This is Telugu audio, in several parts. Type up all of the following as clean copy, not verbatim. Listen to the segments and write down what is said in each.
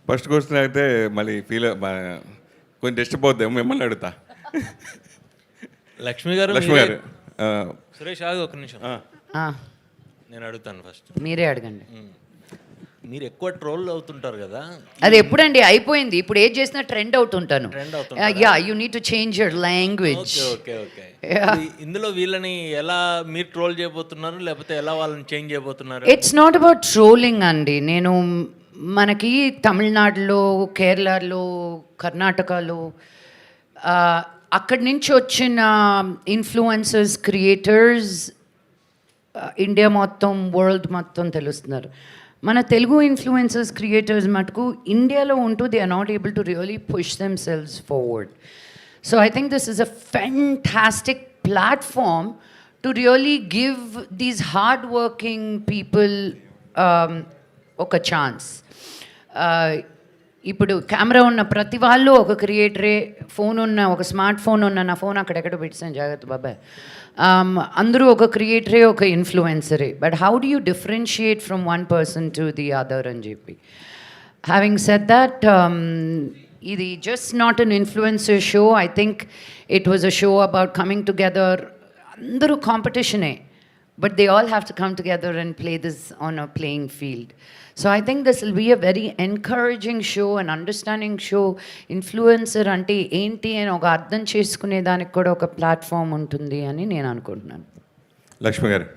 ఫస్ట్ క్వశ్చన్ అయితే మళ్ళీ కొంచెం డిస్టర్బ్ అవుతాం, మిమ్మల్ని అడుగుతా. లక్ష్మి గారు సురేష్ ఆగు ఒక నిమిషం, నేను అడుగుతాను ఫస్ట్. మీరే అడగండి. మీరు ఎక్కువ ట్రోల్ అవుతుంటారు కదా, అది ఎప్పుడండి అయిపోయింది? ఇప్పుడు ఏది చేసినా ట్రెండ్ అవుతుంటాను. Ya, you need to change your language. Okay okay. ఇందులో వీళ్ళని ఎలా మీరు ట్రోల్ చేయబోతున్నారు, లేకపోతే ఎలా వాళ్ళని చేంజ్ చేయబోతున్నారు? ఇట్స్ నాట్ అబౌట్ ట్రోలింగ్ అండి. నేను మనకి తమిళనాడులో, కేరళలో, కర్ణాటకలో అక్కడి నుంచి వచ్చిన ఇన్ఫ్లుయెన్సర్స్, క్రియేటర్స్ ఇండియా మొత్తం, వరల్డ్ మొత్తం తెలుస్తున్నారు. మన తెలుగు ఇన్ఫ్లుయెన్సర్స్, క్రియేటర్స్ మటుకు ఇండియాలో ఉంటూ they are not able to really push themselves forward. So I think this is a fantastic platform to really give these hard working people ఒక ఛాన్స్. ఇప్పుడు కెమెరా ఉన్న ప్రతి వాళ్ళు ఒక క్రియేటరే, ఫోన్ ఉన్న, ఒక స్మార్ట్ ఫోన్ ఉన్న, నా ఫోన్ అక్కడెక్కడ పెట్టాను జాగ్రత్త బాబాయ్, అందరూ ఒక క్రియేటరే, ఒక ఇన్ఫ్లుయెన్సరే. But how do you differentiate from one person to the other అని చెప్పి. హ్యావింగ్ సెడ్ దట్, ఇది just not an influencer show. I think it was a show about coming together. అందరూ కాంపిటీషనే, but they all have to come together and play this on a playing field. So I think this will be a very encouraging show, an understanding show. Influencer ante enti అని ఒక అర్థం చేసుకునే దానికి కూడా ఒక ప్లాట్ఫామ్ ఉంటుంది అని నేను అనుకుంటున్నాను. లక్ష్మి గారు,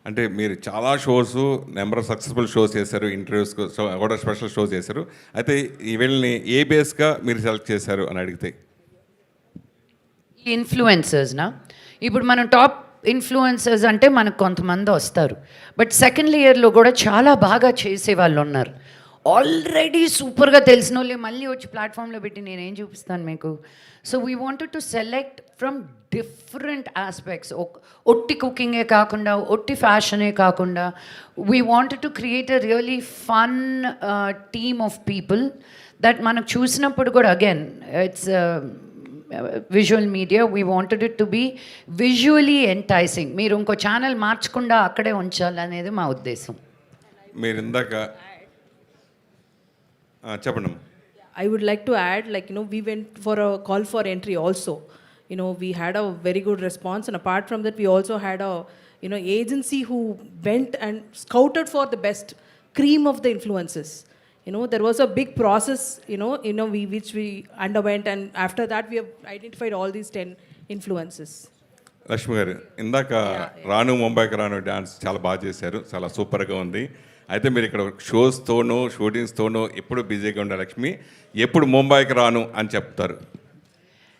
అంటే మీరు చాలా shows, number of successful shows చేశారు, ఇంటర్వ్యూస్ కూడా స్పెషల్ షోస్ చేశారు. అయితే ఈ వీళ్ళని ఏ బేస్గా మీరు సెలెక్ట్ చేశారు అని అడిగితే? ఇన్ఫ్లుయెన్సర్స్నా? ఇప్పుడు మనం టాప్ ఇన్ఫ్లుయెన్సర్స్ అంటే మనకు కొంతమంది వస్తారు, బట్ సెకండ్ ఇయర్లో కూడా చాలా బాగా చేసే వాళ్ళు ఉన్నారు. ఆల్రెడీ సూపర్గా తెలిసిన వాళ్ళే మళ్ళీ వచ్చి ప్లాట్ఫామ్లో పెట్టి నేనేం చూపిస్తాను మీకు. So we wanted to select from different aspects. ఒట్టి కుకింగే కాకుండా, ఒట్టి ఫ్యాషనే కాకుండా, we wanted to create a really fun team of people that మనకు చూసినప్పుడు కూడా, again it's visual media, we wanted it to be visually enticing. మీరు ఇంకో ఛానల్ మార్చకుండా అక్కడే ఉంచాలనేది మా ఉద్దేశం. మీరు ఇందాక చెప్పండి. I would like to add, we went for a call for entry also. We had a very good response, and apart from that, we also had a agency who went and scouted for the best cream of the influences. There was a big process, which we underwent, and after that we have identified all these 10 influences. Lakshmi గారు, ఇందాక రాను ముంబైకి రాను డాన్స్ చాలా బాగా చేశారు, చాలా సూపర్గా ఉంది. అయితే మీరు ఇక్కడ షోస్తోనూ, షూటింగ్స్తోనూ ఎప్పుడు బిజీగా ఉండాలి లక్ష్మి, ఎప్పుడు ముంబైకి రాను అని చెప్తారు?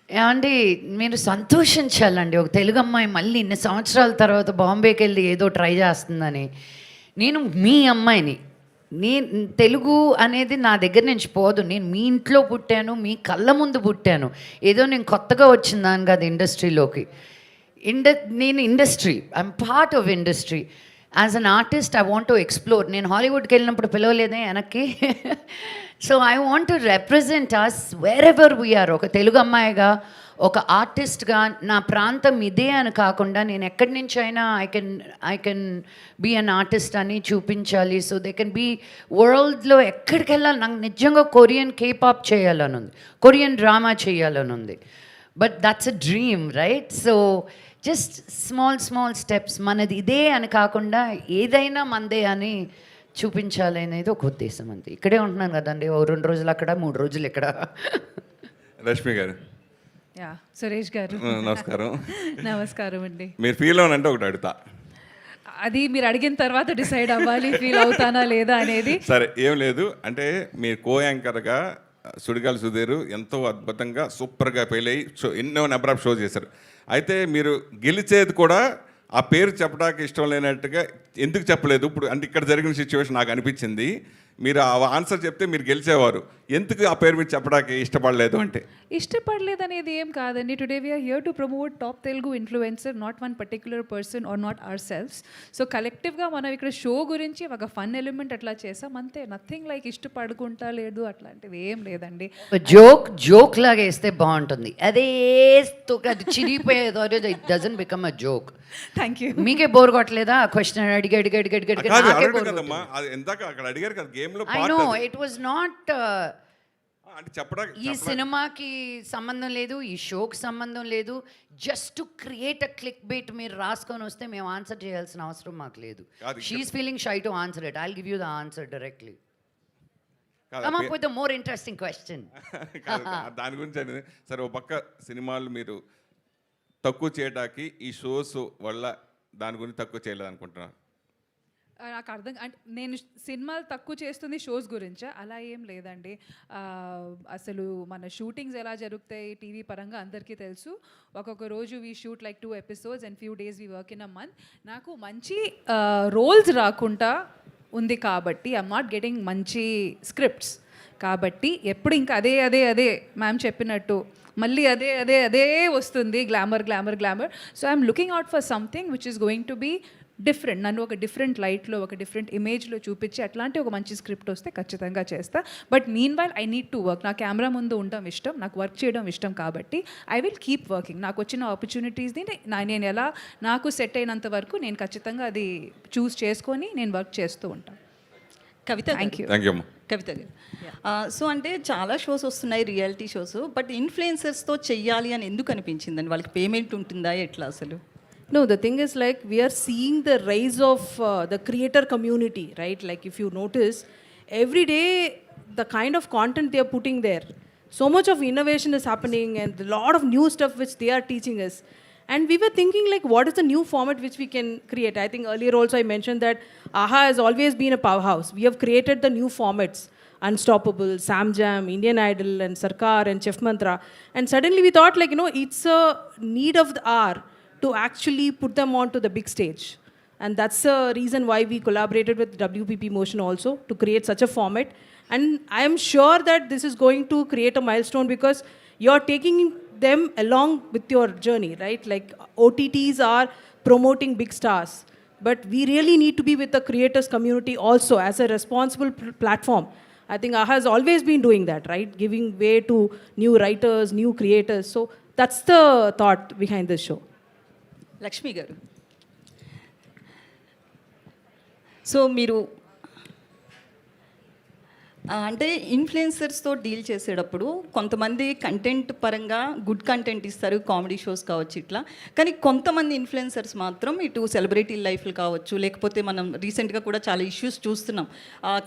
ఏమండి, మీరు సంతోషించాలండి. ఒక తెలుగు అమ్మాయి మళ్ళీ ఇన్ని సంవత్సరాల తర్వాత బాంబేకి వెళ్ళి ఏదో ట్రై చేస్తుందని. నేను మీ అమ్మాయిని, తెలుగు అనేది నా దగ్గర నుంచి పోదు. నేను మీ ఇంట్లో పుట్టాను, మీ కళ్ళ ముందు పుట్టాను. ఏదో నేను కొత్తగా వచ్చిందాను కాదు ఇండస్ట్రీలోకి. నేను industry, I'm part of industry. As an artist I want to explore. నేను హాలీవుడ్కి వెళ్ళినప్పుడు పిలవలేదే వెనక్కి. So I want to represent us wherever we are. ఒక తెలుగు అమ్మాయిగా, ఒక ఆర్టిస్ట్గా నా ప్రాంతం ఇదే అని కాకుండా నేను ఎక్కడి నుంచి అయినా I can be an artist అని చూపించాలి. సో దే కెన్ బీ వరల్డ్లో ఎక్కడికి వెళ్ళాలి. నాకు నిజంగా కొరియన్ కేపాప్ చేయాలని ఉంది, కొరియన్ డ్రామా చేయాలని ఉంది. But that's a dream, right? So just small steps. మనది ఇదే అని కాకుండా ఏదైనా మనదే అని చూపించాలి అనేది ఒక ఉద్దేశం అంతే. ఇక్కడే ఉంటున్నాను కదండి, 2 రోజులు అక్కడ, 3 రోజులు ఇక్కడ. రష్మి గారు. సురేష్ గారు నమస్కారం. నమస్కారం అండి. మీరు ఫీల్ అవునంటే ఒకటి అడుగుతా, అది మీరు అడిగిన తర్వాత డిసైడ్ అవ్వాలి ఫీల్ అవుతానా లేదా అనేది. సరే, ఏం లేదు. అంటే మీరు కో యాంకర్గా సుడిగాలి సుధీర్ ఎంతో అద్భుతంగా సూపర్గా ఫెయిల్ అయ్యి ఎన్నో నెంబర్ ఆఫ్ షో చేశారు. అయితే మీరు గెలిచేది కూడా ఆ పేరు చెప్పడానికి ఇష్టం లేనట్టుగా ఎందుకు చెప్పలేదు? ఇప్పుడు అంటే ఇక్కడ జరిగిన సిచ్యువేషన్ నాకు అనిపించింది, మీరు ఆ ఆన్సర్ చెప్తే మీరు గెలిచేవారు. ఎందుకు ఆ పేరు మీరు చెప్పడానికి ఇష్టపడలేదు అంటే? ఇష్టపడలేదనేది ఏం కాదండి. Today we're here to promote top Telugu influencer, not one particular person or not ourselves. So కలెక్టివ్గా మనం ఇక్కడ షో గురించి ఒక ఫన్ ఎలిమెంట్ అట్లా చేసాం అంతే. నథింగ్ లైక్ ఇష్టపడుకుంటా లేదు అట్లాంటివి ఏం లేదండి. జోక్ లాగా వేస్తే బాగుంటుంది. అదే అది చిరిగిపోయేదో it doesn't become a joke. Thank you. మీకే బోర్ కొట్టలేదా క్వశ్చన్ అడిగి కాదు, అడగడం కదమ్మా, అది ఎందాక అక్కడ అడిగారు కదా గేమ్ లో ఐ part నో అది. ఇట్ వాజ్ నాట్ అంటే చెప్పడానికి ఈ సినిమాకి సంబంధం లేదు, ఈ షోకి సంబంధం లేదు. Just to create a click bait మీరు రాసుకొని వస్తే మేము ఆన్సర్ చేయాల్సిన అవసరం మాకు లేదు. కాదు, she's feeling shy to answer it. I'll give you the answer directly. కాదు, come up with a more interesting question. కాదు, దాని గురించి అనేది సరే. ఓ పక్క సినిమాలు మీరు తక్కువ చేయడానికి ఈ షోస్ వల్ల దాని గురించి తక్కువ చేయలేదు అనుకుంటున్నారు? నాకు అర్థం అంటే నేను సినిమాలు తక్కువ చేస్తుంది షోస్ గురించా? అలా ఏం లేదండి. అసలు మన షూటింగ్స్ ఎలా జరుగుతాయి టీవీ పరంగా అందరికీ తెలుసు. ఒక్కొక్క రోజు we shoot like 2 episodes and few days we work in a month. నాకు మంచి రోల్స్ రాకుండా ఉంది కాబట్టి ఐఎమ్ నాట్ గెటింగ్ మంచి స్క్రిప్ట్స్ కాబట్టి ఎప్పుడు ఇంకా అదే అదే అదే మ్యామ్ చెప్పినట్టు మళ్ళీ అదే అదే అదే వస్తుంది, glamour glamour glamour. So I'm looking out for something which is going to be different. నన్ను ఒక డిఫరెంట్ లైట్లో, ఒక డిఫరెంట్ ఇమేజ్లో చూపించి అట్లాంటి ఒక మంచి స్క్రిప్ట్ వస్తే ఖచ్చితంగా చేస్తా. But mean while I need to work. నా కెమెరా ముందు ఉండడం ఇష్టం, నాకు వర్క్ చేయడం ఇష్టం కాబట్టి ఐ విల్ కీప్ వర్కింగ్. నాకు వచ్చిన ఆపర్చునిటీస్ని నేను ఎలా నాకు సెట్ అయినంత వరకు నేను ఖచ్చితంగా అది చూస్ చేసుకొని నేను వర్క్ చేస్తూ ఉంటాను. కవిత, థ్యాంక్ యూ. థ్యాంక్ యూ అమ్మా. కవిత గారు, సో అంటే చాలా షోస్ వస్తున్నాయి, రియాలిటీ షోస్, బట్ ఇన్ఫ్లుయెన్సర్స్తో చెయ్యాలి అని ఎందుకు అనిపించిందండి? వాళ్ళకి పేమెంట్ ఉంటుందా ఎట్లా అసలు? No, the thing is like we are seeing the rise of the creator community, right? Like if you notice, every day the kind of content they are putting there, so much of innovation is happening and a lot of new stuff which they are teaching us. And we were thinking like, what is the new format which we can create? I think earlier also I mentioned that AHA has always been a powerhouse. We have created the new formats. Unstoppable, Sam Jam, Indian Idol and Sarkar and Chef Mantra. And suddenly we thought like, it's a need of the hour to actually put them onto the big stage. And that's the reason why we collaborated with WPP Motion also to create such a format. And I am sure that this is going to create a milestone because you're taking them along with your journey, right? Like OTTs are promoting big stars, but we really need to be with the creators community also as a responsible platform. I think AHA has always been doing that, right? Giving way to new writers, new creators. So that's the thought behind this show. Lakshmi గారు, సో మీరు అంటే ఇన్ఫ్లుయెన్సర్స్తో డీల్ చేసేటప్పుడు కొంతమంది కంటెంట్ పరంగా గుడ్ కంటెంట్ ఇస్తారు, కామెడీ షోస్ కావచ్చు ఇట్లా. కానీ కొంతమంది ఇన్ఫ్లుయెన్సర్స్ మాత్రం ఇటు సెలబ్రిటీ లైఫ్లు కావచ్చు, లేకపోతే మనం రీసెంట్గా కూడా చాలా ఇష్యూస్ చూస్తున్నాం.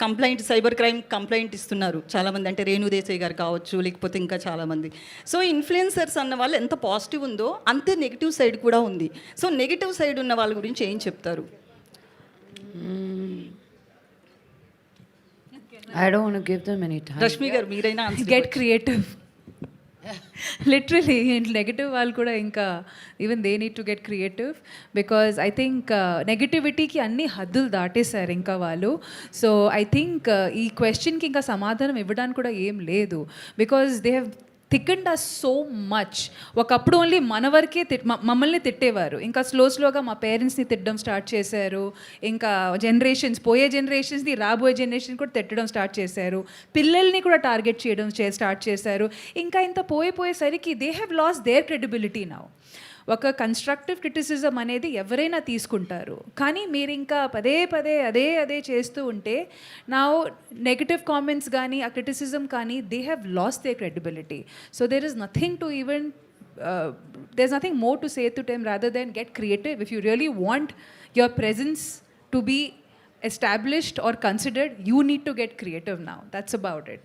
కంప్లైంట్, సైబర్ క్రైమ్ కంప్లైంట్ ఇస్తున్నారు చాలామంది, అంటే రేణు దేశాయ్ గారు కావచ్చు, లేకపోతే ఇంకా చాలామంది. సో ఇన్ఫ్లుయెన్సర్స్ అన్న వాళ్ళు ఎంత పాజిటివ్ ఉందో అంతే నెగిటివ్ సైడ్ కూడా ఉంది. సో నెగిటివ్ సైడ్ ఉన్న వాళ్ళ గురించి ఏం చెప్తారు? I don't want to give them any time. Rashmi గారు మీరైనా గెట్ క్రియేటివ్. లిటరలీ నెగటివ్ వాళ్ళు కూడా ఇంకా even they need to get creative because I think నెగటివిటీకి అన్ని హద్దులు దాటేశారు ఇంకా వాళ్ళు. సో ఐ థింక్ ఈ క్వశ్చన్కి ఇంకా సమాధానం ఇవ్వడానికి కూడా ఏం లేదు because they have thickened us so much. ఒకప్పుడు ఓన్లీ మన వరకే మమ్మల్ని తిట్టేవారు, ఇంకా స్లోగా మా పేరెంట్స్ని తిట్టడం స్టార్ట్ చేశారు, ఇంకా జనరేషన్స్, పోయే జనరేషన్స్ని రాబోయే జనరేషన్ కూడా తిట్టడం స్టార్ట్ చేశారు, పిల్లల్ని కూడా టార్గెట్ చేయడం స్టార్ట్ చేశారు. ఇంకా ఇంత పోయేసరికి they have lost their credibility now. ఒక కన్స్ట్రక్టివ్ క్రిటిసిజం అనేది ఎవరైనా తీసుకుంటారు, కానీ మీరు ఇంకా పదే అదే చేస్తూ ఉంటే నా నెగటివ్ కామెంట్స్ కానీ ఆ క్రిటిసిజం కానీ they have lost the credibility. So there is nothing to even there's nothing more to say to them rather than get creative. If you really want your presence to be established or considered, you need to get creative now. That's about it.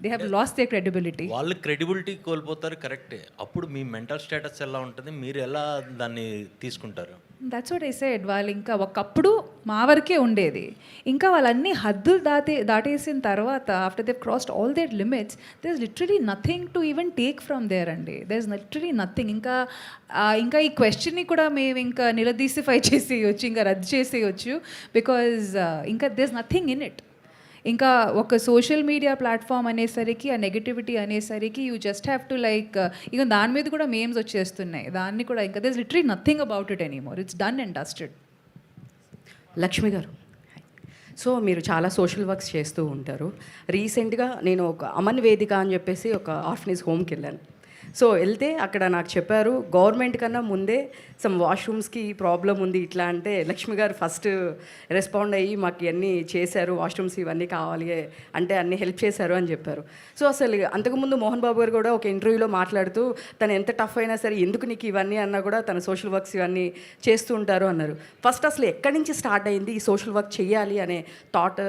They have lost their credibility. వాళ్ళు క్రెడిబిలిటీ కోల్పోతారు, కరెక్టే. అప్పుడు మీ మెంటల్ స్టేటస్ ఎలా ఉంటుంది, మీరు ఎలా దాన్ని తీసుకుంటారు? That's what I said. వాళ్ళు ఇంకా ఒకప్పుడు మా వరకే ఉండేది, ఇంకా వాళ్ళన్ని హద్దులు దాటేసిన తర్వాత after they crossed all their limits there is literally nothing to even take from there అండి. There is literally nothing. ఇంకా ఈ క్వశ్చన్ని కూడా మేము ఇంకా నిలదీసిఫై చేసేయచ్చు, ఇంకా రద్దు చేసేయచ్చు బికాజ్ ఇంకా there is nothing in it. ఇంకా ఒక సోషల్ మీడియా ప్లాట్ఫామ్ అనేసరికి ఆ నెగిటివిటీ అనేసరికి you just have to like ఇక దాని మీద కూడా మేమ్స్ వచ్చేస్తున్నాయి, దాన్ని కూడా ఇంకా this literally nothing about it anymore, it's done and dusted. Lakshmi గారు, సో మీరు చాలా సోషల్ వర్క్స్ చేస్తూ ఉంటారు. రీసెంట్గా నేను ఒక అమన్ వేదిక అని చెప్పేసి ఒక ఆర్ఫనేజ్ హోమ్కి వెళ్ళాను. సో వెళ్తే అక్కడ నాకు చెప్పారు గవర్నమెంట్ కన్నా ముందే సమ్ వాష్రూమ్స్కి ప్రాబ్లం ఉంది ఇట్లా అంటే లక్ష్మి గారు ఫస్ట్ రెస్పాండ్ అయ్యి మాకు ఇవన్నీ చేశారు, వాష్రూమ్స్ ఇవన్నీ కావాలి అంటే అన్నీ హెల్ప్ చేశారు అని చెప్పారు. సో అసలు అంతకుముందు మోహన్ బాబు గారు కూడా ఒక ఇంటర్వ్యూలో మాట్లాడుతూ తను ఎంత టఫ్ అయినా సరే ఎందుకు నీకు ఇవన్నీ అన్నా కూడా తన సోషల్ వర్క్స్ ఇవన్నీ చేస్తూ ఉంటారు అన్నారు. ఫస్ట్ అసలు ఎక్కడి నుంచి స్టార్ట్ అయింది ఈ సోషల్ వర్క్ చేయాలి అనే థాట్?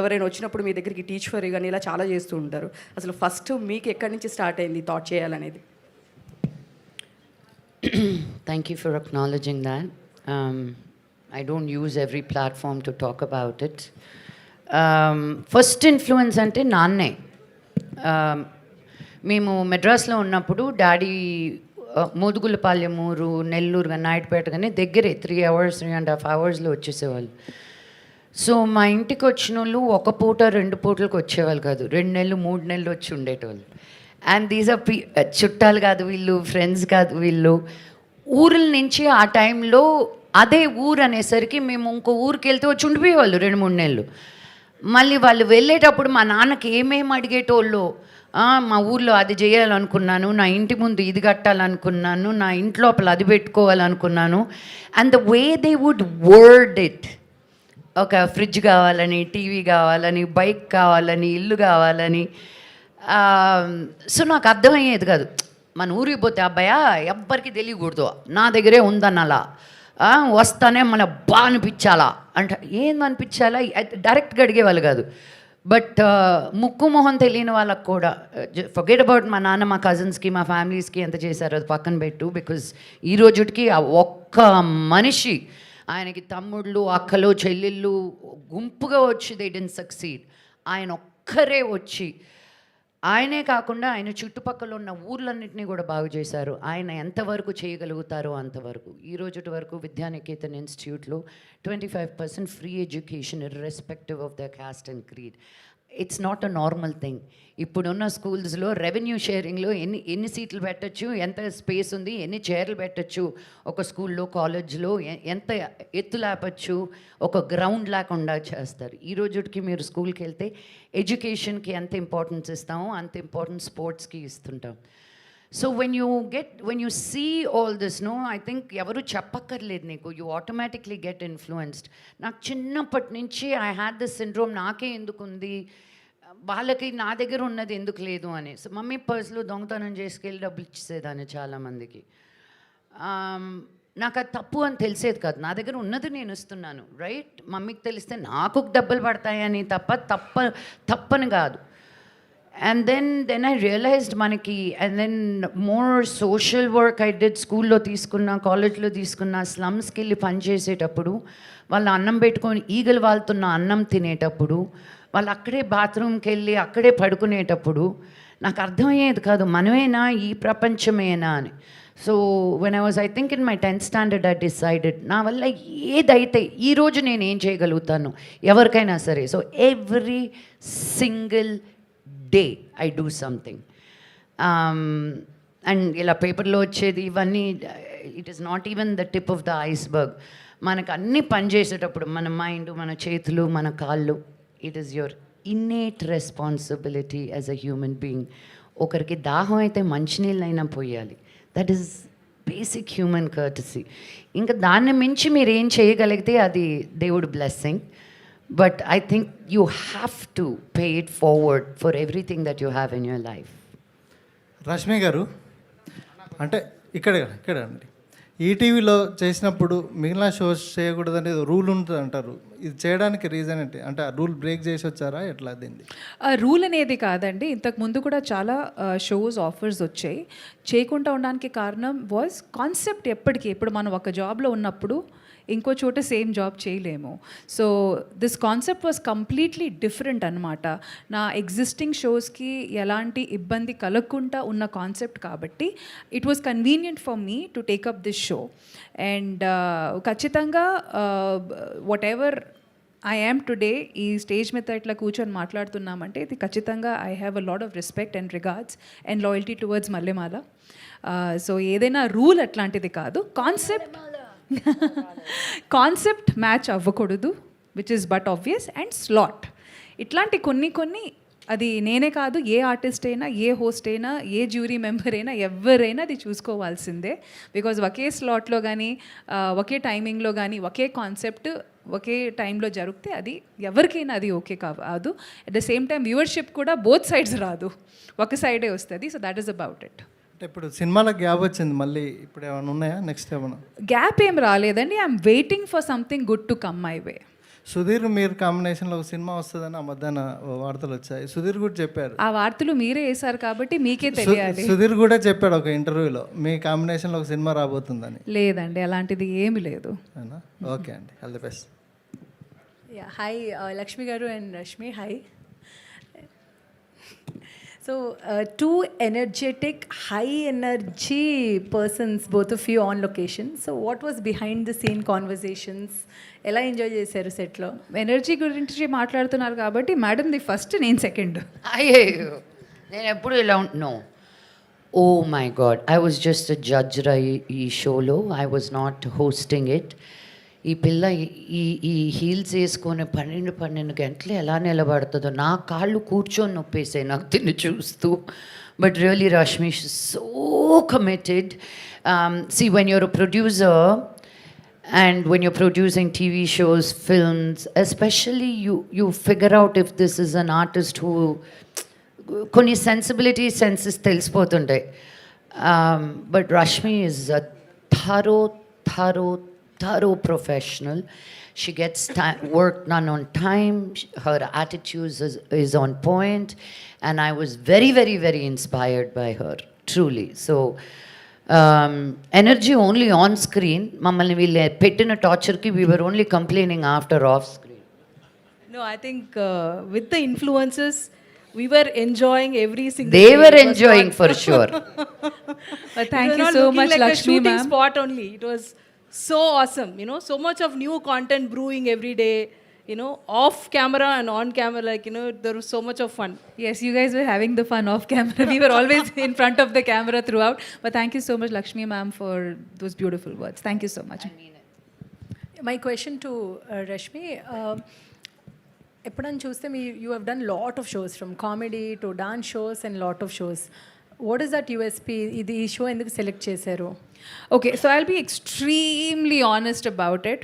ఎవరైనా వచ్చినప్పుడు మీ దగ్గరికి టీచ్ ఫర్ కానీ ఇలా చాలా చేస్తూ ఉంటారు, అసలు ఫస్ట్ మీకు ఎక్కడి నుంచి స్టార్ట్ అయింది థాట్ చేయాలనేది? Thank you for acknowledging that. I don't use every platform to talk about it. First influence ante నాన్నే. మేము మెడ్రాస్లో ఉన్నప్పుడు డాడీ మోదుగులపాలెం ఊరు, నెల్లూరు, నాయుడుపేట కానీ దగ్గరే 3 hours 3.5 hours వచ్చేసేవాళ్ళు. సో మా ఇంటికి వచ్చిన వాళ్ళు ఒక పూట 2 పూటలకు వచ్చేవాళ్ళు కాదు, 2 నెలలు 3 నెలలు వచ్చి ఉండేటోళ్ళు. అండ్ దీస్ ఆర్ చుట్టాలు కాదు వీళ్ళు, ఫ్రెండ్స్ కాదు వీళ్ళు, ఊర్ల నుంచి ఆ టైంలో అదే ఊరు అనేసరికి మేము ఇంకో ఊరికి వెళ్తే వచ్చి ఉండిపోయేవాళ్ళు 2-3 నెలలు. మళ్ళీ వాళ్ళు వెళ్ళేటప్పుడు మా నాన్నకి ఏమేమి అడిగేటోళ్ళు, మా ఊర్లో అది చేయాలనుకున్నాను, నా ఇంటి ముందు ఇది కట్టాలనుకున్నాను, నా ఇంటి లోపల అది పెట్టుకోవాలనుకున్నాను. And the way they would word it, ఒక ఫ్రిడ్జ్ కావాలని, టీవీ కావాలని, బైక్ కావాలని, ఇల్లు కావాలని. సో నాకు అర్థమయ్యేది కాదు. మన ఊరికి పోతే అబ్బాయా ఎవ్వరికి తెలియకూడదు, నా దగ్గరే ఉందన్న అలా వస్తానే మన బా అనిపించాలా అంటే ఏం అనిపించాలా డైరెక్ట్గా అడిగేవాళ్ళు కాదు. బట్ ముక్కు మొహం తెలియని వాళ్ళకు కూడా ఫర్గెట్ అబౌట్ మా నాన్న, మా కజిన్స్కి, మా ఫ్యామిలీస్కి ఎంత చేశారో అది పక్కన పెట్టు. బికాజ్ ఈ రోజుకి ఆ ఒక్క మనిషి, ఆయనకి తమ్ముళ్ళు, అక్కలు, చెల్లెళ్ళు గుంపుగా వచ్చి దే డిడ్ంట్ సక్సీడ్, ఆయన ఒక్కరే వచ్చి ఆయనే కాకుండా ఆయన చుట్టుపక్కల ఉన్న ఊర్లన్నింటినీ కూడా బాగు చేశారు. ఆయన ఎంతవరకు చేయగలుగుతారో అంతవరకు. ఈ రోజు వరకు విద్యానికేతన్ ఇన్స్టిట్యూట్లో 25% free education irrespective of the cost and creed. It's not a normal thing. ఇప్పుడున్న స్కూల్స్లో రెవెన్యూ షేరింగ్లో ఎన్ని సీట్లు పెట్టచ్చు, ఎంత స్పేస్ ఉంది, ఎన్ని చైర్లు పెట్టచ్చు, ఒక స్కూల్లో కాలేజ్లో ఎంత ఎత్తు లేపచ్చు, ఒక గ్రౌండ్ లేకుండా చేస్తారు. ఈ రోజుకి మీరు స్కూల్కి వెళ్తే ఎడ్యుకేషన్కి ఎంత ఇంపార్టెన్స్ ఇస్తామో అంత ఇంపార్టెన్స్ స్పోర్ట్స్కి ఇస్తుంటాం. So when you see all this, no, I think ఎవరు చెప్పక్కర్లేదు నీకు, యూ ఆటోమేటిక్లీ గెట్ ఇన్ఫ్లుయెన్స్డ్. నాకు చిన్నప్పటి నుంచి ఐ హ్యాడ్ దిస్ సిండ్రోమ్, నాకే ఎందుకు ఉంది, వాళ్ళకి నా దగ్గర ఉన్నది ఎందుకు లేదు అని. సో మమ్మీ పర్స్లో దొంగతనం చేసుకెళ్ళి డబ్బులు ఇచ్చేసేదాన్ని చాలామందికి. నాకు అది తప్పు అని తెలిసేది కాదు, నా దగ్గర ఉన్నది నేను ఇస్తున్నాను, రైట్. మమ్మీకి తెలిస్తే నాకు డబ్బులు పడతాయని తప్పని కాదు. And then I realized మనకి, and then more social work I did, స్కూల్లో తీసుకున్నా, కాలేజ్లో తీసుకున్నా, స్లమ్స్కి వెళ్ళి పనిచేసేటప్పుడు, వాళ్ళు అన్నం పెట్టుకొని ఈగలు వాళ్తున్న అన్నం తినేటప్పుడు, వాళ్ళు అక్కడే బాత్రూమ్కి వెళ్ళి అక్కడే పడుకునేటప్పుడు నాకు అర్థమయ్యేది కాదు మనమేనా ఈ ప్రపంచమేనా అని. So when I was I think in my 10th standard I decided నా వల్ల ఏదైతే ఈరోజు నేను ఏం చేయగలుగుతాను ఎవరికైనా సరే. So every single day I do something. And ఇలా పేపర్లో వచ్చేది ఇవన్నీ it is not even the tip of the iceberg. మనకు అన్నీ పనిచేసేటప్పుడు మన మైండ్, మన చేతులు, మన కాళ్ళు, it is your innate responsibility as a human being. ఒకరికి దాహం అయితే మంచినీళ్ళైనా పోయాలి, that is basic human courtesy. ఇంకా దాన్ని మించి మీరు ఏం చేయగలిగితే అది దేవుడి blessing. But I think you have to pay it forward for everything that you have in your life. Rashmi గారు, అంటే ఇక్కడ అండి, ఈటీవీలో చేసినప్పుడు మిగిలిన షోస్ చేయకూడదు అనేది రూల్ ఉంటుంది అంటారు. ఇది చేయడానికి రీజన్ ఏంటి? అంటే ఆ రూల్ బ్రేక్ చేసి వచ్చారా ఎట్లా దీన్ని? రూల్ అనేది కాదండి, ఇంతకు ముందు కూడా చాలా షోస్ ఆఫర్స్ వచ్చాయి. చేయకుండా ఉండడానికి కారణం వాజ్ కాన్సెప్ట్. ఇప్పుడు మనం ఒక జాబ్లో ఉన్నప్పుడు ఇంకో చోట సేమ్ జాబ్ చేయలేము. So this concept was completely different అనమాట. నా ఎగ్జిస్టింగ్ షోస్కి ఎలాంటి ఇబ్బంది కలగకుండా ఉన్న కాన్సెప్ట్ కాబట్టి it was convenient for me to take up this show. And ఖచ్చితంగా whatever I am today ఈ స్టేజ్ మీద ఇట్లా కూర్చొని మాట్లాడుతున్నామంటే ఇది ఖచ్చితంగా I have a lot of respect and regards and loyalty towards Mallemala. So ఏదైనా రూల్ అట్లాంటిది కాదు, కాన్సెప్ట్ మ్యాచ్ అవ్వకూడదు which is but obvious, and slot ఇట్లాంటి కొన్ని అది నేనే కాదు, ఏ ఆర్టిస్ట్ అయినా, ఏ హోస్ట్ అయినా, ఏ జ్యూరీ మెంబర్ అయినా, ఎవరైనా అది చూసుకోవాల్సిందే. బికాజ్ ఒకే స్లాట్లో కానీ ఒకే టైమింగ్లో కానీ ఒకే కాన్సెప్ట్ ఒకే టైంలో జరిగితే అది ఎవరికైనా అది ఓకే కాదు. At the same time viewership కూడా బోత్ సైడ్స్ రాదు, ఒక సైడే వస్తుంది. So that is about it. అంటే ఇప్పుడు సినిమాలకు గ్యాప్ వచ్చింది, మళ్ళీ ఇప్పుడు ఏమైనా ఉన్నాయా నెక్స్ట్ ఏమైనా? గ్యాప్ ఏం రాలేదండి, I'm waiting for something good to come my way. Sudheer మీరు కాంబినేషన్లో ఒక సినిమా వస్తుందని ఆ మధ్యాహ్న వార్తలు వచ్చాయి. సుధీర్ కూడా చెప్పారు. ఆ వార్తలు మీరే వేశారు కాబట్టి మీకే తెలియాలి. సుధీర్ కూడా చెప్పాడు ఒక ఇంటర్వ్యూలో మీ కాంబినేషన్లో ఒక సినిమా రాబోతుందని. లేదండి, అలాంటిది ఏమీ లేదు. ఓకే అండి, all the best. Yeah, hi, Lakshmi Garu and Rashmi, hi. So, two energetic, high energy persons, both of you on location. So, what was behind the scene conversations? ఎలా ఎంజాయ్ చేశారు సెట్లో? ఎనర్జీ గురించి మాట్లాడుతున్నారు కాబట్టి మేడం ది ఫస్ట్, నేను సెకండ్. అయ్యో, నేను ఎప్పుడు ఇలా no. Oh my god, I was just judge ఈ షోలో, I was not hosting it. ఈ పిల్ల ఈ హీల్స్ వేసుకొని 12 గంటలు ఎలా నిలబడుతుందో, నా కాళ్ళు కూర్చొని నొప్పేసాయి నాకు తిని చూస్తూ. But really Rashmi so committed. See, when you're a producer and when you're producing TV shows, films, especially you figure out if this is an artist who కొన్ని సెన్సిబిలిటీ సెన్సెస్ తెలిసిపోతుంటాయి. But Rashmi is a thorough professional. She gets work done on time. Her attitude is on point, and I was very inspired by her, truly. So energy only on screen. Mammalni veelle pettina torture ki we were only complaining after off screen. No, I think with the influences, we were enjoying every single They day. were It was enjoying not- for sure. But thank It was you not so looking much, like a Lakshmi shooting ma'am. spot only. It was so awesome, so much of new content brewing every day, off camera and on camera, like, there was so much of fun. Yes, you guys were having the fun off camera. We were always in front of the camera throughout. But thank you so much, Lakshmi ma'am, for those beautiful words. Thank you so much. My question to Rashmi, ఎప్పుడైనా చూస్తే you have done lot of shows, from comedy to dance shows and lot of shows. What is that USP? ఈ షో ఎందుకు సెలెక్ట్ చేశారు? Okay, so I'll be extremely honest about it.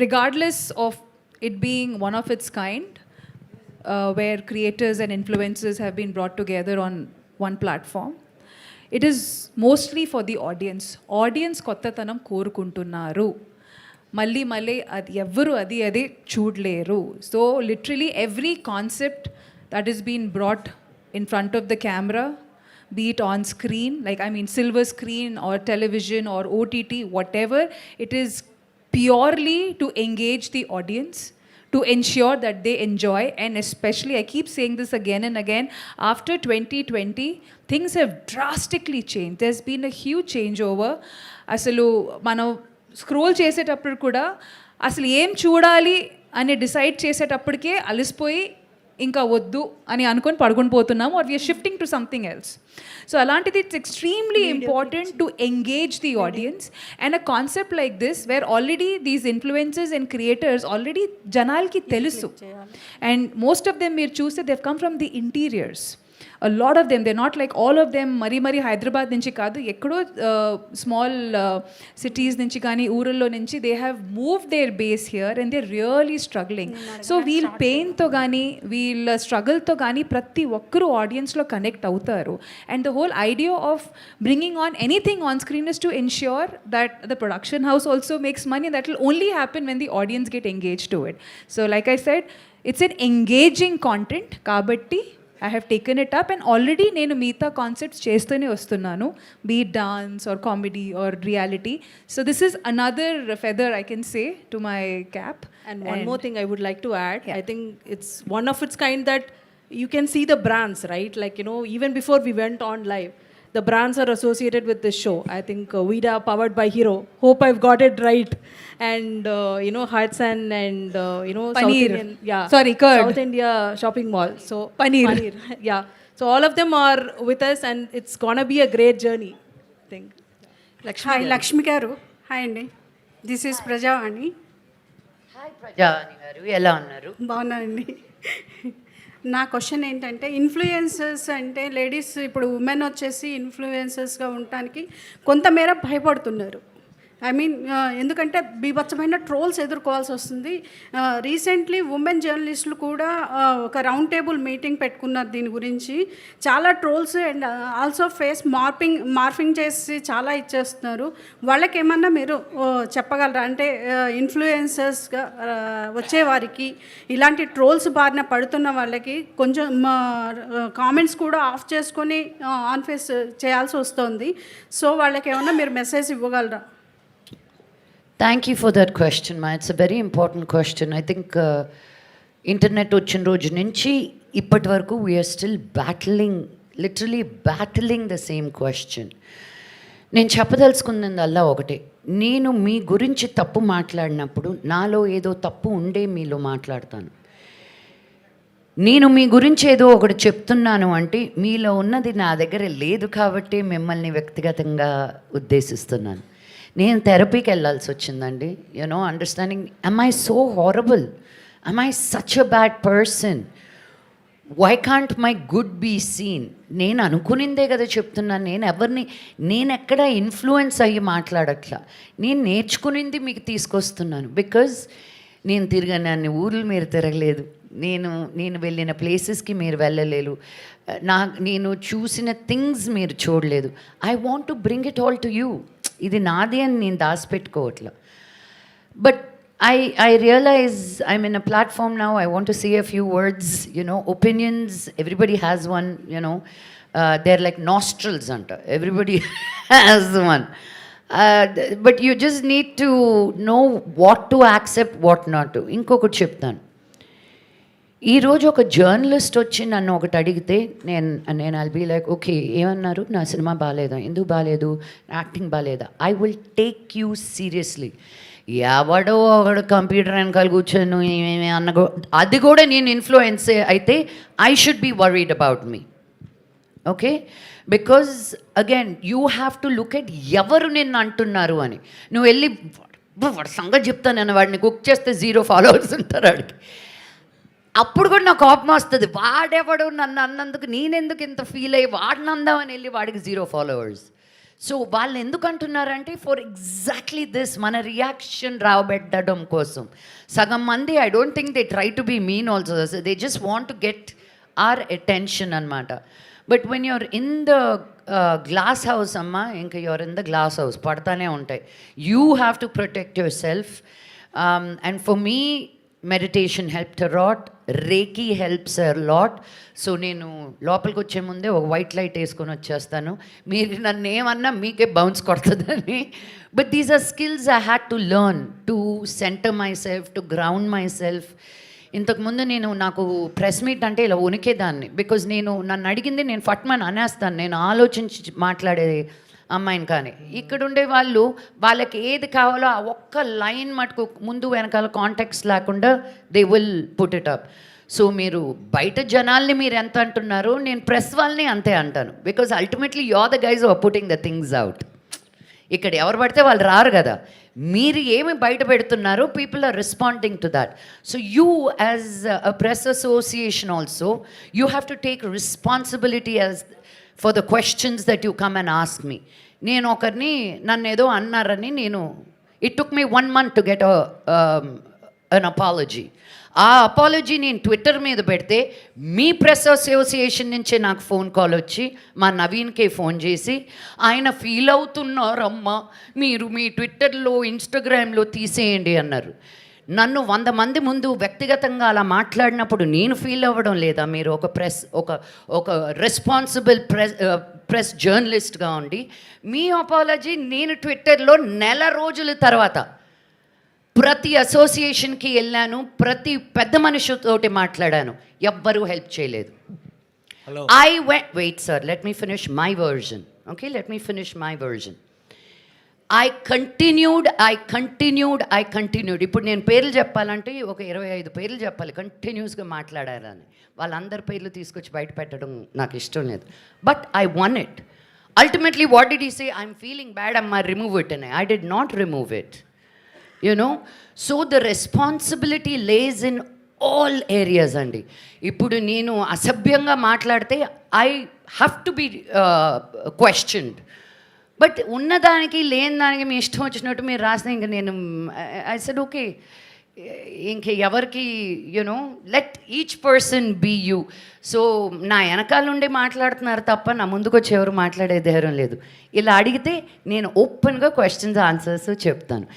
Regardless of it being one of its kind, where creators and influencers have been brought together on one platform, it is mostly for the audience. Audience కొత్తతనం కోరుకుంటున్నారు. మళ్ళీ అది ఎవ్వరు అదే చూడలేరు. So literally every concept that is being brought in front of the camera, be it on screen, like silver screen or television or OTT, whatever, it is purely to engage the audience, to ensure that they enjoy. And especially, I keep saying this again and again, after 2020, things have drastically changed. There's been a huge changeover. అసలు మనం స్క్రోల్ చేసేటప్పుడు కూడా అసలు ఏం చూడాలి అని డిసైడ్ చేసేటప్పటికే అలసిపోయి ఇంకా వద్దు అని అనుకొని పడుకొని పోతున్నాము, or we're shifting to something else. So అలాంటిది it's extremely important to engage the audience. And a concept like this where already these influencers and creators already జనాలకి తెలుసు. అండ్ మోస్ట్ ఆఫ్ దెమ్ మీరు చూస్తే they come from the interiors. A lot of them, they're not like all of them మరీ హైదరాబాద్ నుంచి కాదు, ఎక్కడో స్మాల్ సిటీస్ నుంచి కానీ ఊళ్ళో నుంచి they have move their base here and they really struggling. So వీళ్ళ పెయిన్తో కానీ వీళ్ళ స్ట్రగుల్తో కానీ ప్రతి ఒక్కరూ ఆడియన్స్లో కనెక్ట్ అవుతారు. And the whole idea of bringing on anything on screen is to ensure that the production house also makes money. That will only happen when the audience get engage to it. So like I said, it's an engaging content కాబట్టి I have taken it up, and already నేను మిగతా కాన్సెప్ట్స్ చేస్తూనే వస్తున్నాను, be it dance or comedy or reality. So this is another feather I can say to my cap. And one more thing I would like to add, I think it's one of its kind that you can see the brands, right? Like, even before we went on live, the brands are associated with this show. I think Vida powered by Hero. Hope I've got it right. And Hudson and South Paneer. Indian, yeah, Sorry, curd. South India shopping mall. So Paneer. yeah. So all of them are with us, and it's gonna be a great journey. I think. Hi Lakshmi garu. Hi అండి, దిస్ ఈస్ ప్రజావాణి. హాయ్ ప్రజావాణి గారు, ఎలా ఉన్నారు? బాగున్నానండి. నా క్వశ్చన్ ఏంటంటే, ఇన్ఫ్లుయెన్సర్స్ అంటే లేడీస్ ఇప్పుడు ఉమెన్ వచ్చేసి ఇన్ఫ్లుయెన్సర్స్గా ఉండటానికి కొంతమేర భయపడుతున్నారు. ఐ మీన్ ఎందుకంటే బీభత్సమైన ట్రోల్స్ ఎదుర్కోవాల్సి వస్తుంది. రీసెంట్లీ ఉమెన్ జర్నలిస్టులు కూడా ఒక రౌండ్ టేబుల్ మీటింగ్ పెట్టుకున్నారు దీని గురించి. చాలా trolls and also face morphing చేసి చాలా ఇచ్చేస్తున్నారు. వాళ్ళకి ఏమన్నా మీరు చెప్పగలరా? అంటే ఇన్ఫ్లుయెన్సర్స్గా వచ్చేవారికి, ఇలాంటి ట్రోల్స్ బారిన పడుతున్న వాళ్ళకి కొంచెం కామెంట్స్ కూడా ఆఫ్ చేసుకొని ఆన్ ఫేస్ చేయాల్సి వస్తుంది. సో వాళ్ళకి ఏమన్నా మీరు మెసేజ్ ఇవ్వగలరా? Thank you for that question మా. It's a very important question. I think internet వచ్చిన రోజు నుంచి ఇప్పటి వరకు we're still battling the same question. నేను చెప్పదలుచుకున్నదల్లా ఒకటే, నేను మీ గురించి తప్పు మాట్లాడినప్పుడు నాలో ఏదో తప్పు ఉండే మీలో మాట్లాడతాను. నేను మీ గురించి ఏదో ఒకటి చెప్తున్నాను అంటే మీలో ఉన్నది నా దగ్గర లేదు కాబట్టి మిమ్మల్ని వ్యక్తిగతంగా ఉద్దేశిస్తున్నాను. నేను థెరపీకి వెళ్ళాల్సి వచ్చిందండి. Understanding, am I so horrible? Am I such a bad person? Why can't my good be seen? నేను అనుకునిందే కదా చెప్తున్నాను. నేను ఎక్కడ ఇన్ఫ్లుయెన్స్ అయ్యి మాట్లాడట్లా. నేను నేర్చుకునింది మీకు తీసుకొస్తున్నాను. బికాజ్ నేను తిరిగిన అన్ని ఊర్లు మీరు తిరగలేదు, నేను వెళ్ళిన ప్లేసెస్కి మీరు వెళ్ళలేదు, నేను చూసిన థింగ్స్ మీరు చూడలేదు. I want to bring it all to you. ఇది నాది అని నేను దాచిపెట్టుకోవట్లా. But I realize I'm in a platform now. I want to say a few words, opinions. Everybody has one, they're like nostrils, everybody has one. But you just need to know what to accept, what not to. ఇంకొకటి చెప్తాను. ఈరోజు ఒక జర్నలిస్ట్ వచ్చి నన్ను ఒకటి అడిగితే నేను ఐల్ బీ లైక్, ఓకే ఏమన్నారు, నా సినిమా బాగాలేదా, ఎందుకు బాగాలేదు, యాక్టింగ్ బాగాలేదా, I will take you seriously. ఎవడో ఒకడు కంప్యూటర్ వెనకాల కూర్చొని ఏమేమి అది కూడా నేను ఇన్ఫ్లుయెన్స్ అయితే I should be worried about me. Okay, because again you have to look at ఎవరు నిన్ను అంటున్నారు అని. నువ్వు వెళ్ళి వాడి సంగతి చెప్తాను, వాడిని కుక్ చేస్తే 0 followers ఉంటారు వాడికి. అప్పుడు కూడా నాకు కోపం వస్తుంది. వాడెవడు నన్ను అన్నందుకు నేనెందుకు ఇంత ఫీల్ అయ్యి వాడిని అందామని వెళ్ళి వాడికి 0 followers. సో వాళ్ళు ఎందుకు అంటున్నారంటే ఫర్ ఎగ్జాక్ట్లీ దిస్, మన రియాక్షన్ రాబెట్టడం కోసం. సగం మంది I don't think they try to be mean also, they just want to get our attention అనమాట. But when you're in the glass house అమ్మా, ఇంకా you're in the glass house పడతానే ఉంటాయి. You have to protect yourself. And for me meditation helped a lot, reiki helps a lot. So నేను లోపలికి వచ్చే ముందే ఒక వైట్ లైట్ వేసుకొని వచ్చేస్తాను. మీరు నన్ను ఏమన్నా మీకే బౌన్స్ కొడుతుందని. But these are skills I had to learn to center myself, to ground myself. ఇంతకుముందు నాకు ప్రెస్ మీట్ అంటే ఇలా వణికేదాన్ని. బికాజ్ నన్ను అడిగింది నేను ఫట్మని అనేస్తాను, నేను ఆలోచించి మాట్లాడే అమ్మాయిని. కానీ ఇక్కడ ఉండే వాళ్ళకి ఏది కావాలో ఆ ఒక్క లైన్ మటుకు ముందు వెనకాల కాంటాక్ట్స్ లేకుండా they will put it up. So మీరు బయట జనాల్ని మీరు ఎంత అంటున్నారో నేను ప్రెస్ వాళ్ళని అంతే అంటాను. Because ultimately you are the guys are putting the things out. ఇక్కడ ఎవరు పడితే వాళ్ళు రారు కదా. మీరు ఏమి బయట పెడుతున్నారో people are responding to that. So you as a press association also you have to take responsibility as for the questions that you come and ask me. నేను ఒకరిని నన్ను ఏదో అన్నారని it took me 1 month to get an apology. ఆ అపాలజీ నేను ట్విట్టర్ మీద పెడితే మీ ప్రెస్ అసోసియేషన్ నుంచే నాకు ఫోన్ కాల్ వచ్చి మా నవీన్కే ఫోన్ చేసి, ఆయన ఫీల్ అవుతున్నారమ్మా, మీరు మీ ట్విట్టర్లో ఇన్స్టాగ్రామ్లో తీసేయండి అన్నారు. నన్ను 100 మంది ముందు వ్యక్తిగతంగా అలా మాట్లాడినప్పుడు నేను ఫీల్ అవ్వడం లేదా? మీరు ఒక రెస్పాన్సిబుల్ ప్రెస్ జర్నలిస్ట్గా ఉండి మీ అపాలజీ నేను ట్విట్టర్లో 1 రోజుల తర్వాత ప్రతి అసోసియేషన్కి వెళ్ళాను, ప్రతి పెద్ద మనిషితోటి మాట్లాడాను, ఎవ్వరూ హెల్ప్ చేయలేదు. Wait sir, let me finish my version. Okay, let me finish my version. I continued. ఇప్పుడు నేను పేర్లు చెప్పాలంటే ఒక 25 పేర్లు చెప్పాలి, కంటిన్యూస్గా మాట్లాడారని. వాళ్ళందరి పేర్లు తీసుకొచ్చి బయట పెట్టడం నాకు ఇష్టం లేదు. But I won it. Ultimately what did he say? I'm feeling bad, అమ్మా రిమూవ్ ఇట్ అని. I did not remove it. So the responsibility lies in all areas అండి. ఇప్పుడు నేను అసభ్యంగా మాట్లాడితే I have to be questioned. But ఉన్నదానికి లేని దానికి మీ ఇష్టం వచ్చినట్టు మీరు రాసిన ఇంక నేను ఐ సెడ్ ఓకే, ఇంక ఎవరికి let each person be you. So నా వెనకాల నుండి మాట్లాడుతున్నారు తప్ప నా ముందుకు వచ్చి ఎవరు మాట్లాడే ధైర్యం లేదు. ఇలా అడిగితే నేను ఓపెన్గా క్వశ్చన్స్ ఆన్సర్స్ చెప్తాను.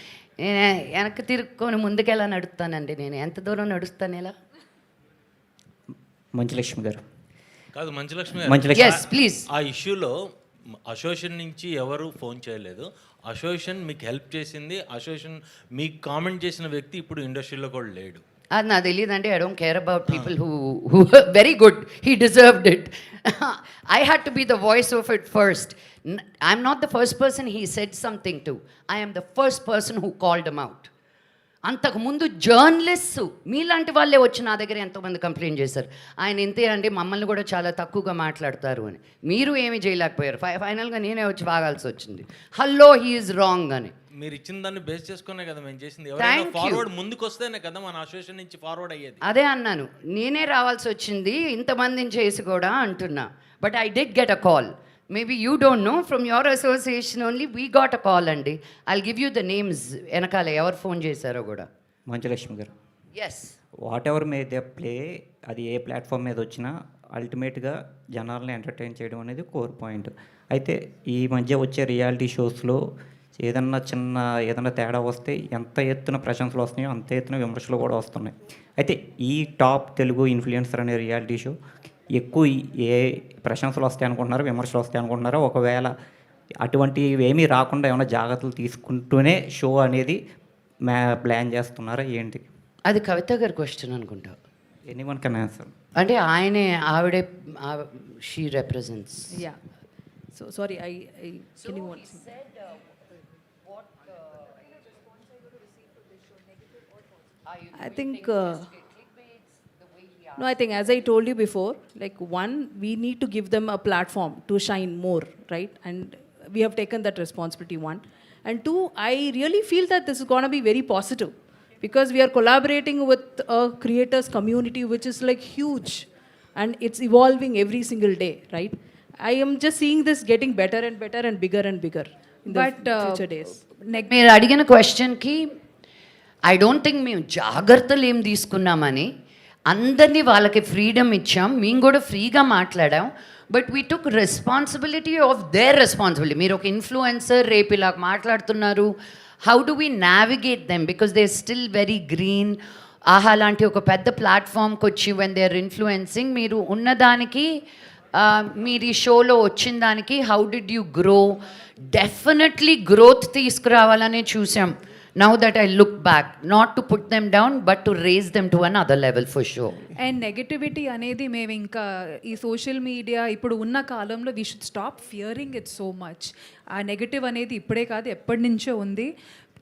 నేను వెనక్కి తిరుక్కొని ముందుకెలా నడుస్తానండి? నేను ఎంత దూరం నడుస్తాను ఇలా? మంచులక్ష్మి గారు కాదు, మంచులక్ష్మి Yes, please. ఆ ఇష్యూలో అసోసియేషన్ నుంచి ఎవరు ఫోన్ చేయలేదు. అసోసియేషన్ మీకు హెల్ప్ చేసింది. అసోసియేషన్ మీకు కామెంట్ చేసిన వ్యక్తి ఇప్పుడు ఇండస్ట్రీలో కూడా లేడు. అది నాకు తెలియదండి. I don't care about people who very good, he deserved it. I had to be the voice of it first. I'm not the first person he said something to. I am the first person who called them out. అంతకుముందు జర్నలిస్ట్స్ మీలాంటి వాళ్ళే వచ్చి నా దగ్గర ఎంతోమంది కంప్లైంట్ చేశారు, ఆయన ఇంతే అండి, మమ్మల్ని కూడా చాలా తక్కువగా మాట్లాడతారు అని. మీరు ఏమీ చేయలేకపోయారు. ఫైనల్గా నేనే వచ్చి వాగాల్సి వచ్చింది. హలో, హీ ఈజ్ రాంగ్ అని. మీరు ఇచ్చిన దాన్ని బేస్ చేసుకునే కదా మేము చేసింది. Thank ఎవరైనా you. ఫార్వర్డ్ ముందుకు వస్తేనే కదా మన అసోసియేషన్ నుంచి ఫార్వర్డ్ అయ్యేది. అదే అన్నాను, నేనే రావాల్సి వచ్చింది ఇంతమందిని చేసి కూడా అంటున్నా. But I did get a call. Maybe you don't know, from your association only we got a call అండి. I'll give you the names వెనకాల ఎవరు ఫోన్ చేశారో కూడా. Manchu Lakshmi garu, yes, whatever may they play, అది ఏ ప్లాట్ఫామ్ మీద వచ్చినా అల్టిమేట్గా జనాల్ని ఎంటర్టైన్ చేయడం అనేది కోర్ పాయింట్. అయితే ఈ మధ్య వచ్చే రియాలిటీ షోస్లో ఏదన్నా తేడా వస్తే ఎంత ఎత్తున ప్రశంసలు వస్తున్నాయో అంత ఎత్తున విమర్శలు కూడా వస్తున్నాయి. అయితే ఈ టాప్ తెలుగు ఇన్ఫ్లుయెన్సర్ అనే రియాలిటీ షో ఎక్కువ ఏ ప్రశంసలు వస్తాయి అనుకుంటున్నారో, విమర్శలు వస్తాయి అనుకుంటున్నారో, ఒకవేళ అటువంటివి ఏమీ రాకుండా ఏమైనా జాగ్రత్తలు తీసుకుంటూనే షో అనేది ప్లాన్ చేస్తున్నారా ఏంటి? అది కవిత గారి క్వశ్చన్ అనుకుంటా. Anyone can answer. అంటే ఆవిడే she represents. Yeah. So sorry, I can you want? I think no, I think as I told you before, like one, we need to give them a platform to shine more, right? And we have taken that responsibility, one. And two, I really feel that this is going to be very positive because we are collaborating with a creators community which is like huge and it's evolving every single day, right? I am just seeing this getting better and better and bigger in the future days. మీరు అడిగిన క్వశ్చన్కి ఐ డోంట్ థింక్ మేము జాగ్రత్తలు ఏం తీసుకున్నామని, అందరినీ వాళ్ళకి ఫ్రీడమ్ ఇచ్చాం, మేము కూడా ఫ్రీగా మాట్లాడాం. But we took responsibility of their responsibility. మీరు ఒక ఇన్ఫ్లుయెన్సర్ రేపు ఇలా మాట్లాడుతున్నారు, how do we navigate them because they still very green. ఆహా లాంటి ఒక పెద్ద ప్లాట్ఫామ్కి వచ్చి వెన్ దే ఆర్ ఇన్ఫ్లుయెన్సింగ్, మీరు ఉన్నదానికి మీరు ఈ షోలో వచ్చిన దానికి how did you grow? Definitely growth తీసుకురావాలనే చూసాం. Now that I look back, not to put them down, but to raise them to another level for sure. And negativity అనేది మేము ఇంకా ఈ సోషల్ మీడియా ఇప్పుడు ఉన్న కాలంలో we should stop Fearing it so much. ఆ నెగటివ్ అనేది ఇప్పుడే కాదు, ఎప్పటి నుంచో ఉంది.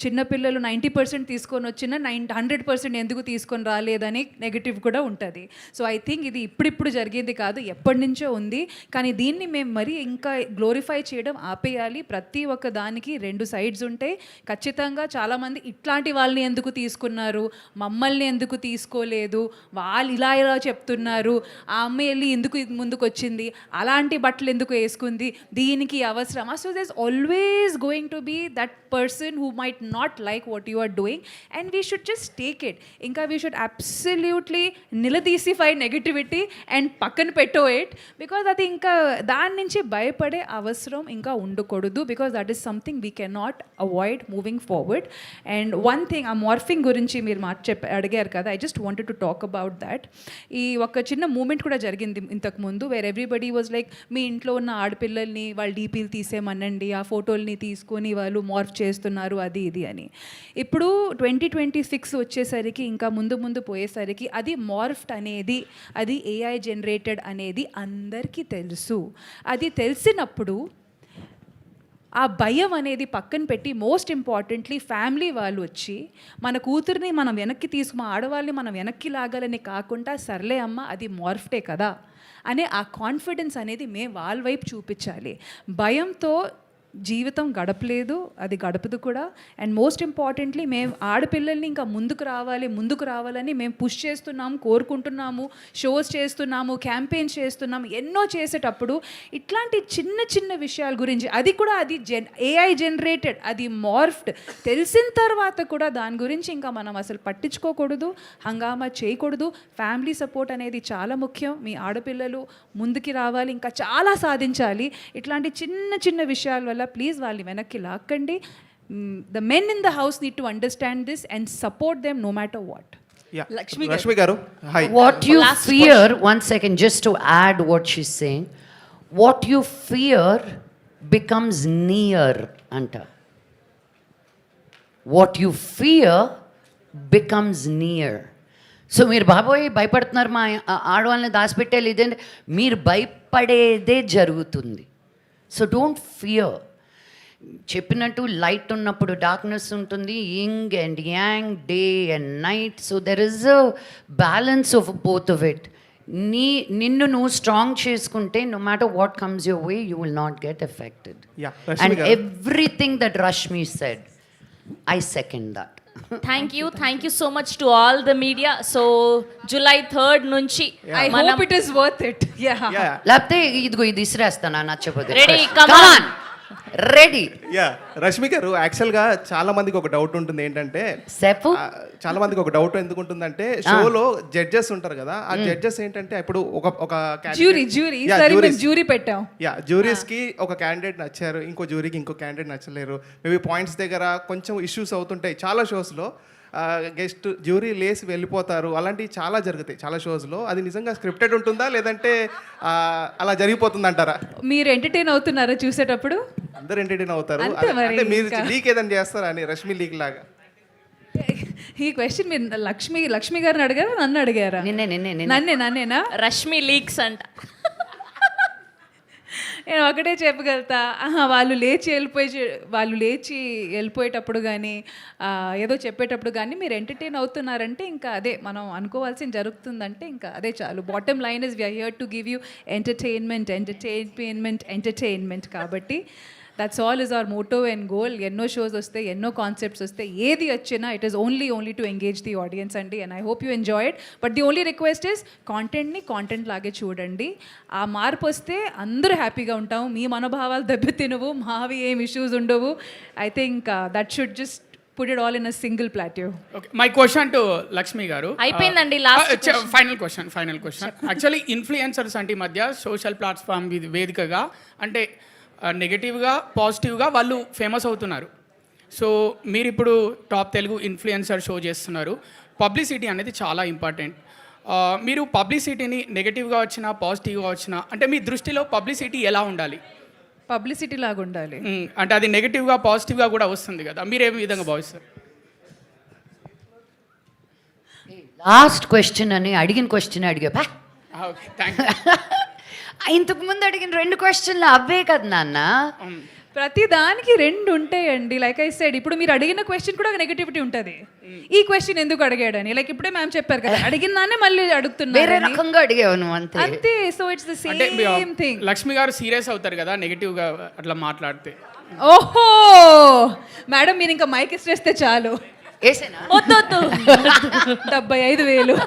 చిన్నపిల్లలు 90% తీసుకొని వచ్చిన 100% ఎందుకు తీసుకొని రాలేదని నెగిటివ్ కూడా ఉంటుంది. సో ఐ థింక్ ఇది ఇప్పుడిప్పుడు జరిగేది కాదు, ఎప్పటి నుంచో ఉంది. కానీ దీన్ని మేము మరీ ఇంకా గ్లోరిఫై చేయడం ఆపేయాలి. ప్రతి ఒక్క దానికి 2 సైడ్స్ ఉంటాయి. ఖచ్చితంగా చాలామంది ఇట్లాంటి వాళ్ళని ఎందుకు తీసుకున్నారు, మమ్మల్ని ఎందుకు తీసుకోలేదు, వాళ్ళు ఇలా చెప్తున్నారు, ఆ అమ్మాయి వెళ్ళి ఎందుకు ముందుకు వచ్చింది, అలాంటి బట్టలు ఎందుకు వేసుకుంది, దీనికి అవసరమా? So there is always going to be that person who might not like what you are doing and we should just take it. Inka we should absolutely niladisify negativity and pakkan petto it because I think dan nunchi bayapade avasram inka undakodudu because that is something we cannot avoid moving forward. And one thing a morphing gurinchi meer adigaru kada, I just wanted to talk about that. Ee oka chinna movement kuda jarigindi intaku mundu where everybody was like మీ ఇంట్లో ఉన్న ఆడపిల్లల్ని వాళ్ళ డీపీలు తీసేమనండి, ఆ ఫోటోల్ని తీసుకొని వాళ్ళు మార్ఫ్ చేస్తున్నారు అది ఇది అని. ఇప్పుడు 2026 వచ్చేసరికి ఇంకా ముందు పోయేసరికి అది మార్ఫ్డ్ అనేది, అది ఏఐ జనరేటెడ్ అనేది అందరికీ తెలుసు. అది తెలిసినప్పుడు ఆ భయం అనేది పక్కన పెట్టి మోస్ట్ ఇంపార్టెంట్లీ ఫ్యామిలీ వాళ్ళు వచ్చి మన కూతుర్ని మనం వెనక్కి మా ఆడవాళ్ళని మనం వెనక్కి లాగాలని కాకుండా సర్లే అమ్మ అది మార్ఫ్టే కదా అనే ఆ కాన్ఫిడెన్స్ అనేది మేము వాళ్ళ వైపు చూపించాలి. భయంతో జీవితం గడపలేదు, అది గడపదు కూడా. అండ్ మోస్ట్ ఇంపార్టెంట్లీ మేము ఆడపిల్లల్ని ఇంకా ముందుకు రావాలని మేము పుష్ చేస్తున్నాము, కోరుకుంటున్నాము, షోస్ చేస్తున్నాము, క్యాంపెయిన్స్ చేస్తున్నాము. ఎన్నో చేసేటప్పుడు ఇట్లాంటి చిన్న చిన్న విషయాల గురించి, అది కూడా అది AI జనరేటెడ్, అది మార్ఫ్డ్ తెలిసిన తర్వాత కూడా దాని గురించి ఇంకా మనం అసలు పట్టించుకోకూడదు, హంగామా చేయకూడదు. ఫ్యామిలీ సపోర్ట్ అనేది చాలా ముఖ్యం. మీ ఆడపిల్లలు ముందుకి రావాలి, ఇంకా చాలా సాధించాలి. ఇట్లాంటి చిన్న చిన్న విషయాల వల్ల ప్లీజ్ వాళ్ళని వెనక్కి లాక్కండి. The men in the house need to understand this and support them no matter what. Lakshmi garu, hi. What you fear, one second, just to add what she's saying, what you fear becomes near, anta. What you fear becomes near. So మీరు బాబోయ్ భయపడుతున్నారు మా ఆడవాళ్ళని దాచిపెట్టాలి ఇదేంటి, మీరు భయపడేదే జరుగుతుంది. So don't fear. చెప్పినట్టు లైట్ ఉన్నప్పుడు డార్క్నెస్ ఉంటుంది, yin and yang, day and night. So there is a balance of both of it. నిన్ను నువ్వు స్ట్రాంగ్ చేసుకుంటే no matter what comes your way you will not get affected. And everything that Rashmi said, I second that. Thank you so much to all the media. So July 3rd నుంచి I hope it is worth it. Yeah. లేకపోతే ఇదిగో ఇది ఇసిరేస్తాను నచ్చపోతే. Ready, come on. Ready. Rashmi గారు, యాక్చువల్గా చాలా మందికి ఒక డౌట్ ఉంటుంది ఏంటంటే, చాలా మందికి ఒక డౌట్ ఎందుకు ఉంటుందంటే, షోలో జడ్జెస్ ఉంటారు కదా, ఆ జడ్జెస్ ఏంటంటే ఇప్పుడు ఒక జ్యూరీ పెట్టాం. జ్యూరీస్ కి ఒక క్యాండిడేట్ నచ్చారు, ఇంకో జ్యూరీకి ఇంకో క్యాండిడేట్ నచ్చలేరు. మేబీ పాయింట్స్ దగ్గర కొంచెం ఇష్యూస్ అవుతుంటాయి చాలా షోస్లో. గెస్ట్ జ్యూరీ లేసి వెళ్ళిపోతారు, అలాంటివి చాలా జరుగుతాయి చాలా షోస్లో. అది నిజంగా స్క్రిప్టెడ్ ఉంటుందా లేదంటే అలా జరిగిపోతుంది అంటారా? మీరు ఎంటర్టైన్ అవుతున్నారా చూసేటప్పుడు? అందరు ఎంటర్టైన్ అవుతారు. అంతే మరి అంటే మీరు లీక్ ఏదైనా చేస్తారా అని, రష్మి లీక్ లాగా? ఈ క్వశ్చన్ మీరు లక్ష్మి గారిని అడిగారా నన్ను అడిగారా? నన్నేనా? రష్మి లీక్స్ అంట. నేను ఒకటే చెప్పగలుగుతా, వాళ్ళు లేచి వెళ్ళిపోయేటప్పుడు కానీ ఏదో చెప్పేటప్పుడు కానీ మీరు ఎంటర్టైన్ అవుతున్నారంటే ఇంకా అదే మనం అనుకోవాల్సింది జరుగుతుందంటే ఇంకా అదే చాలు. Bottom line is we're here to give you entertainment. కాబట్టి that's all is our motto and goal. ఎన్నో షోస్ వస్తాయి, ఎన్నో కాన్సెప్ట్స్ వస్తాయి, ఏది వచ్చినా it is only to engage the audience అండి. And I hope you enjoy it. But the only request is కాంటెంట్ని కాంటెంట్ లాగే చూడండి. ఆ మార్పు వస్తే అందరూ హ్యాపీగా ఉంటాము. మీ మనోభావాలు దెబ్బతినవు, మావి ఏం ఇష్యూస్ ఉండవు. I think that should just put it all in a single plateau. Okay, my question to Lakshmi garu. అయిపోయిందండి last final question. Actually influencers అంటే మధ్య సోషల్ ప్లాట్ఫామ్ వేదికగా అంటే నెగటివ్గా పాజిటివ్గా వాళ్ళు ఫేమస్ అవుతున్నారు. సో మీరు ఇప్పుడు టాప్ తెలుగు ఇన్ఫ్లుయెన్సర్ షో చేస్తున్నారు. పబ్లిసిటీ అనేది చాలా ఇంపార్టెంట్. మీరు పబ్లిసిటీని నెగటివ్గా వచ్చినా పాజిటివ్గా వచ్చినా అంటే మీ దృష్టిలో పబ్లిసిటీ ఎలా ఉండాలి? పబ్లిసిటీ లాగా ఉండాలి అంటే అది నెగటివ్గా పాజిటివ్గా కూడా వస్తుంది కదా, మీరు ఏ విధంగా భావిస్తారు? లాస్ట్ క్వశ్చన్ అని అడిగిన క్వశ్చన్ అడిగా. Okay, thank you. ఇంతకు ముందు అడిగిన 2 క్వశ్చన్లు అవే కదా నాన్న. ప్రతి దానికి 2 ఉంటాయండి. లైక్ ఐ సెడ్, ఇప్పుడు మీరు అడిగిన క్వశ్చన్ కూడా నెగటివిటీ ఉంటుంది. ఈ క్వశ్చన్ ఎందుకు అడిగాడని, లైక్ ఇప్పుడే మ్యామ్ చెప్పారు కదా, అడిగిన దాన్ని మళ్ళీ అడుగుతున్నారు, వేరే రకంగా అడిగావు నువ్వు అంతే. So it's the same thing. Lakshmi గారు సీరియస్ అవుతారు కదా నెగటివ్గా అట్లా మాట్లాడితే? ఓహో మేడం, మీరు ఇంకా మైక్ ఇస్తే చాలు. వద్దు 75,000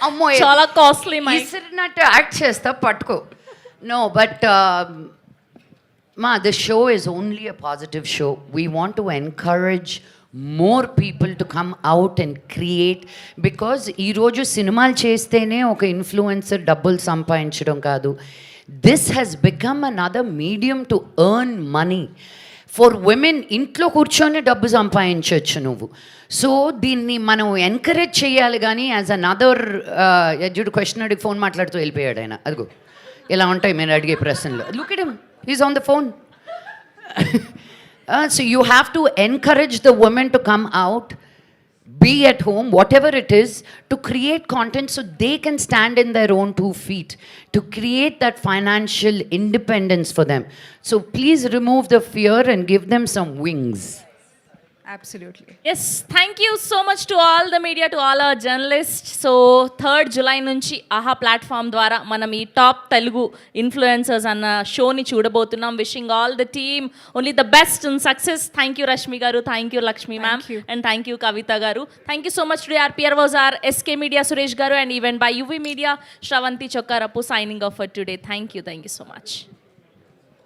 అమ్మో చాలా కాస్ట్లీ. ఇసిరినట్టు యాక్ట్ చేస్తా పట్టుకో. నో బట్ మా the show is only a positive show. We want to encourage more people to come out and create. Because ఈరోజు సినిమాలు చేస్తేనే ఒక ఇన్ఫ్లుయెన్సర్ డబ్బులు సంపాదించడం కాదు. This has become another medium to earn money for women. ఇంట్లో కూర్చొని డబ్బు సంపాదించవచ్చు నువ్వు. సో దీన్ని మనం ఎంకరేజ్ చేయాలి. కానీ యాజ్ అనదర్ ఎడ్యుడు క్వశ్చన్ అడిగి ఫోన్ మాట్లాడుతూ వెళ్ళిపోయాడు ఆయన. అదిగో ఇలా ఉంటాయి మీరు అడిగే ప్రశ్నలు. Look at him, he's on the phone. So you have to encourage the women to come out. be at home, whatever it is, to create content so they can stand in their own 2 feet, to create that financial independence for them. So please remove the fear and give them some wings. Absolutely. Yes thank you so much to all the media, to all our journalist. So 3rd July నుంచి ఆహా ప్లాట్ఫామ్ ద్వారా మనం ఈ టాప్ తెలుగు ఇన్ఫ్లుయెన్సర్స్ అన్న షోని చూడబోతున్నాం. Wishing all the team only the best and success. Thank you Rashmi garu, thank you Lakshmi ma'am, and thank you Kavitha garu. Thank you so much to our PR was R SK media Suresh garu, and even by UV media Sravanthi Chokkarapu signing off for today. Thank you so much.